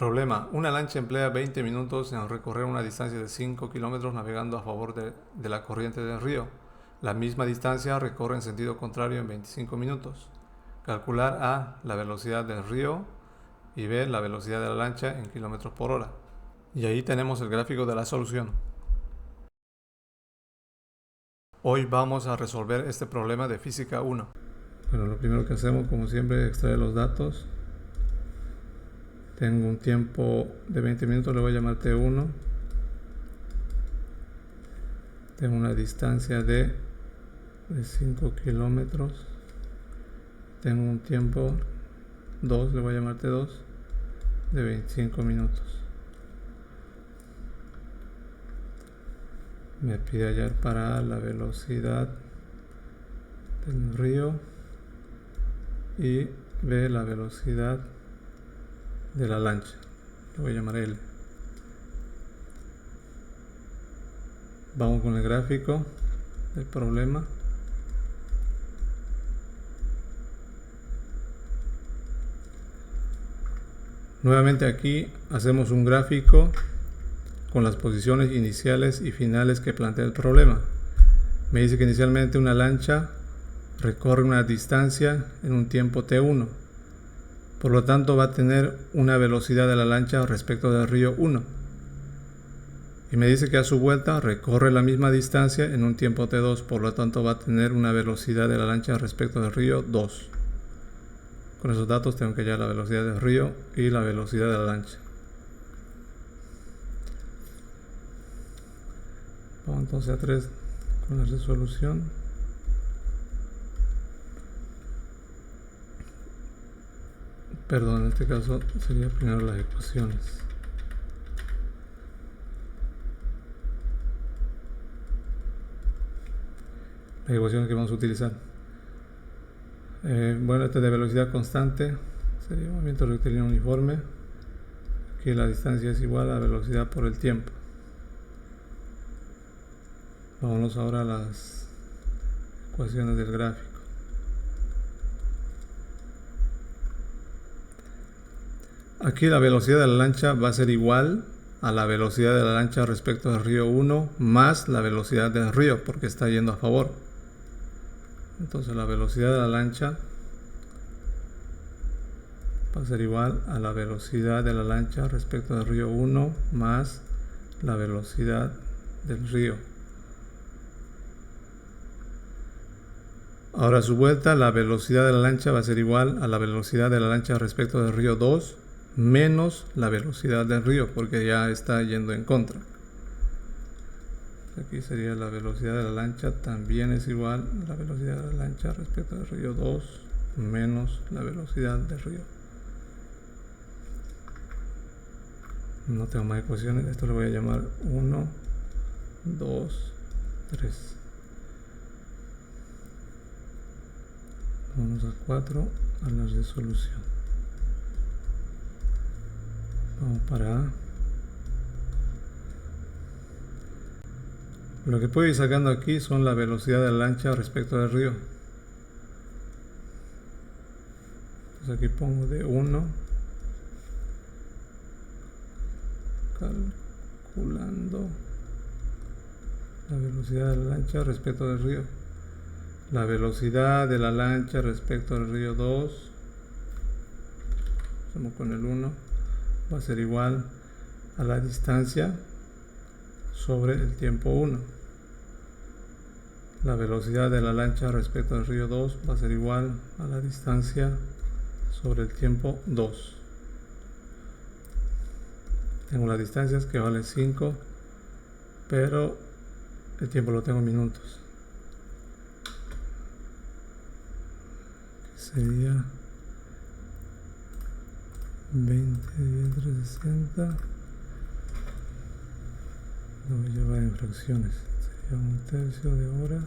Problema. Una lancha emplea 20 minutos en recorrer una distancia de 5 kilómetros navegando a favor de la corriente del río. La misma distancia recorre en sentido contrario en 25 minutos. Calcular A, la velocidad del río, y B, la velocidad de la lancha en kilómetros por hora. Y ahí tenemos el gráfico de la solución. Hoy vamos a resolver este problema de física 1. Bueno, lo primero que hacemos, como siempre, es extraer los datos. Tengo un tiempo de 20 minutos, le voy a llamar T1. Tengo una distancia de 5 kilómetros. Tengo un tiempo 2, le voy a llamar T2, de 25 minutos. Me pide hallar para A la velocidad del río y B la velocidad de la lancha. Le voy a llamar L. Vamos con el gráfico del problema. Nuevamente aquí hacemos un gráfico con las posiciones iniciales y finales que plantea el problema. Me dice que inicialmente una lancha recorre una distancia en un tiempo T1. Por lo tanto va a tener una velocidad de la lancha respecto del río 1. Y me dice que a su vuelta recorre la misma distancia en un tiempo T2. Por lo tanto va a tener una velocidad de la lancha respecto del río 2. Con esos datos tengo que hallar la velocidad del río y la velocidad de la lancha. Vamos entonces a 3 con la resolución. Perdón, en este caso sería primero las ecuaciones. Las ecuaciones que vamos a utilizar. Bueno, este de velocidad constante sería movimiento rectilíneo uniforme. Aquí la distancia es igual a la velocidad por el tiempo. Vámonos ahora a las ecuaciones del gráfico. Aquí la velocidad de la lancha va a ser igual a la velocidad de la lancha respecto del río 1 más la velocidad del río, porque está yendo a favor. Entonces la velocidad de la lancha va a ser igual a la velocidad de la lancha respecto del río 1 más la velocidad del río. Ahora a su vuelta la velocidad de la lancha va a ser igual a la velocidad de la lancha respecto del río 2 menos la velocidad del río, porque ya está yendo en contra. Aquí sería la velocidad de la lancha también es igual a la velocidad de la lancha respecto del río 2 menos la velocidad del río. No tengo más ecuaciones, esto le voy a llamar 1, 2, 3. Vamos a 4 a la resolución. Vamos para A. Lo que puedo ir sacando aquí son la velocidad de la lancha respecto del río. Entonces aquí pongo de 1, calculando la velocidad de la lancha respecto del río. La velocidad de la lancha respecto al río 2, hacemos con el 1, va a ser igual a la distancia sobre el tiempo 1. La velocidad de la lancha respecto al río 2 va a ser igual a la distancia sobre el tiempo 2. Tengo las distancias que valen 5, pero el tiempo lo tengo en minutos. Sería 20 dividido entre 60. Lo voy a llevar en fracciones. Sería 1/3 de hora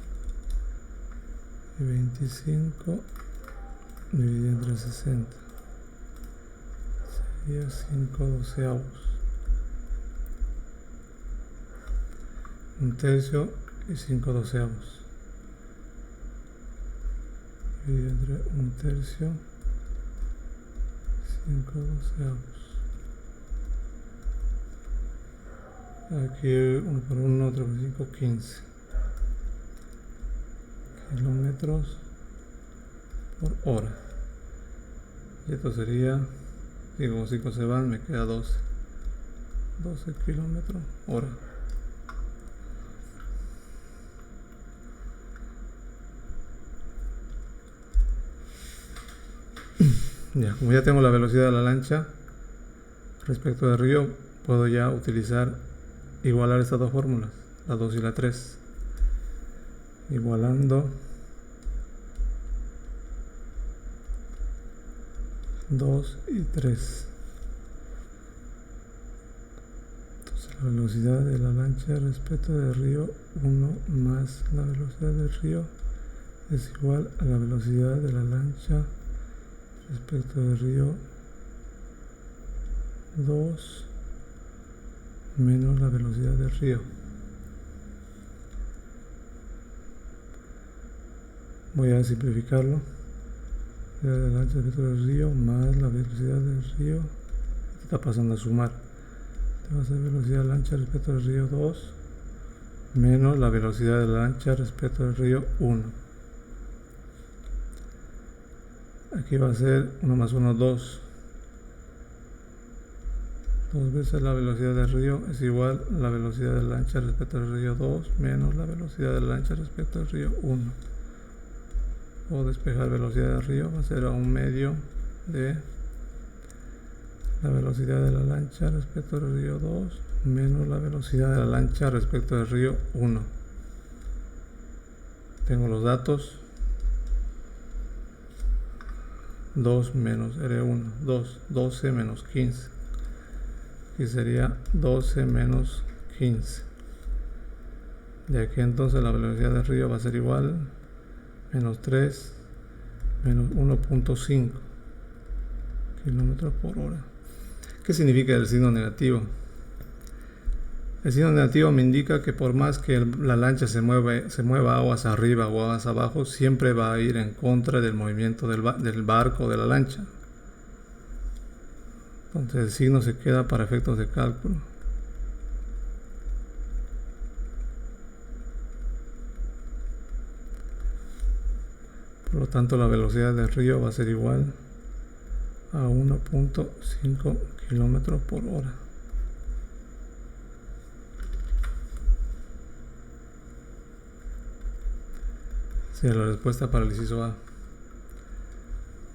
y 25 dividido entre 60. Sería 5/12. 1/3 y 5/12. Dividido entre 1/3 y 5/12. Aquí 1 por 1, 3 por 5, 15 kilómetros por hora. Y esto sería, y como 5 se van, me queda 12 kilómetros hora. Ya, como ya tengo la velocidad de la lancha respecto del río, puedo ya igualar estas dos fórmulas, la 2 y la 3. Igualando 2 y 3. Entonces la velocidad de la lancha respecto del río 1 más la velocidad del río es igual a la velocidad de la lancha respecto del río 2 menos la velocidad del río. Voy a simplificarlo. La velocidad de la lancha respecto del río más la velocidad del río. Esto está pasando a sumar. Esto va a ser velocidad de la lancha respecto del río 2 menos la velocidad de la lancha respecto del río 1. Aquí va a ser 1 más 1, 2. 2 veces la velocidad del río es igual a la velocidad de la lancha respecto al río 2 menos la velocidad de la lancha respecto al río 1. O despejar velocidad del río va a ser a 1/2 de la velocidad de la lancha respecto al río 2 menos la velocidad de la lancha respecto al río 1. Tengo los datos. 2 menos R1, 2, 12 menos 15. Aquí sería 12 menos 15. De aquí entonces la velocidad del río va a ser igual menos 3 menos 1.5 kilómetros por hora. ¿Qué significa el signo negativo? El signo negativo me indica que por más que la lancha se mueva aguas arriba o aguas abajo, siempre va a ir en contra del movimiento del barco o de la lancha. Entonces el signo se queda para efectos de cálculo. Por lo tanto, la velocidad del río va a ser igual a 1.5 kilómetros por hora. Sería la respuesta para el inciso A.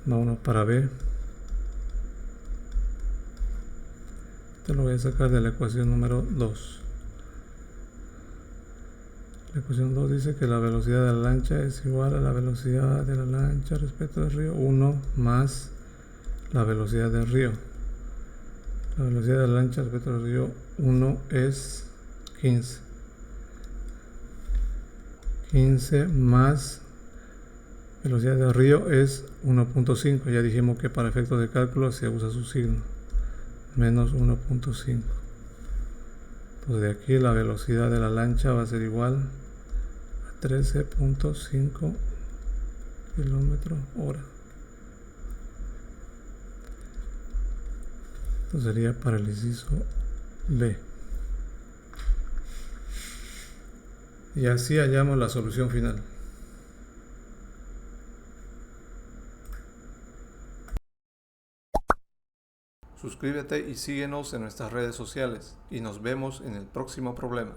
Vámonos para B. Te lo voy a sacar de la ecuación número 2. La ecuación 2 dice que la velocidad de la lancha es igual a la velocidad de la lancha respecto del río 1 más la velocidad del río. La velocidad de la lancha respecto al río 1 es 15. 15 más velocidad del río es 1.5. Ya dijimos que para efectos de cálculo se usa su signo. Menos 1.5. Entonces de aquí la velocidad de la lancha va a ser igual a 13.5 kilómetros hora. Esto sería para el inciso B. Y así hallamos la solución final. Suscríbete y síguenos en nuestras redes sociales y nos vemos en el próximo problema.